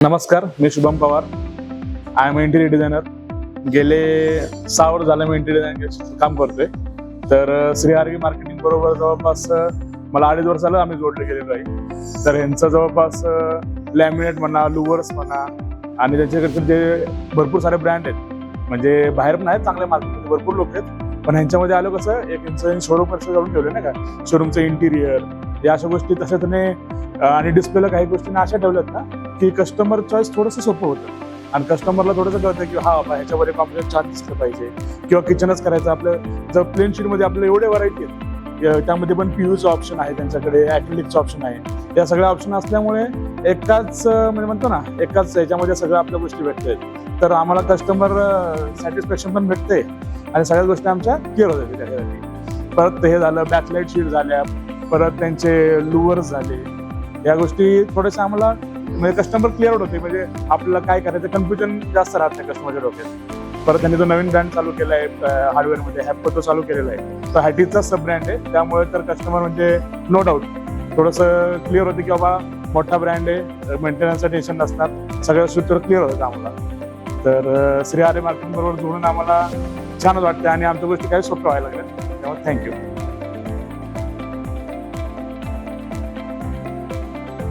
नमस्कार, मी Shubham Pawar. I am interior designer. गेले 6 वर्ष झालं मी इंटिरियर डिझायनिंग काम करतोय. तर श्री आर व्ही मार्केटिंग बरोबर जवळपास मला 2.5 वर्ष झालं आम्ही जोडले गेलेलो आहे. तर ह्यांचं जवळपास लॅमिनेट म्हणा, लुवर्स म्हणा आणि त्यांच्याकडे जे भरपूर सारे ब्रँड आहेत, म्हणजे बाहेर पण आहेत चांगल्या मार्केटमध्ये भरपूर लोक आहेत. पण ह्यांच्यामध्ये आलं कसं, एक यांचं शोरूम कसं करून ठेवलं नाही का, शोरूमचं इंटिरियर या अशा गोष्टी तशा त्याने आणि डिस्प्लेला काही गोष्टी अशा ठेवल्यात ना की कस्टमर चॉईस थोडंसं सोपं होतं आणि कस्टमरला थोडंसं कळतं की हा बाबा ह्याच्यावर एक आपल्याला छान दिसलं पाहिजे किंवा किचनच करायचं. आपलं जर प्लेन शीटमध्ये आपलं एवढे व्हरायटी आहेत, त्यामध्ये पण पीयूचं ऑप्शन आहे, त्यांच्याकडे ॲक्रिलिकचं ऑप्शन आहे. या सगळ्या ऑप्शन असल्यामुळे एकाच म्हणजे म्हणतो ना, एकाच ह्याच्यामध्ये सगळ्या आपल्या गोष्टी भेटतात. तर आम्हाला कस्टमर सॅटिस्फॅक्शन पण भेटते आणि सगळ्या गोष्टी आमच्या क्लिअर होतात त्याच्यासाठी. परत हे झालं, बॅकलाईट शीट झाल्या, परत त्यांचे लुवर्स झाले. या गोष्टी थोड्याशा आम्हाला म्हणजे कस्टमर क्लिअर होते, म्हणजे आपल्याला काय करायचं कन्फ्युजन जास्त राहत नाही कस्टमरच्या डोक्यात. परत त्यांनी जो नवीन ब्रँड चालू केला आहे हार्डवेअरमध्ये, हॅप्पो तो चालू केलेला आहे. तर हॅटीचा सब ब्रँड आहे, त्यामुळे तर कस्टमर म्हणजे नो डाऊट थोडंसं क्लिअर होते की बाबा मोठा ब्रँड आहे, मेंटेनन्सचं टेन्शन नसणार, सगळ्या सूत्र क्लिअर होतं आम्हाला. तर श्री आर व्ही मार्केटिंग बरोबर जोडून आम्हाला छानच वाटतं आणि आमच्या गोष्टी काही सोप्या व्हायला लागल्या. त्यामुळे थँक्यू.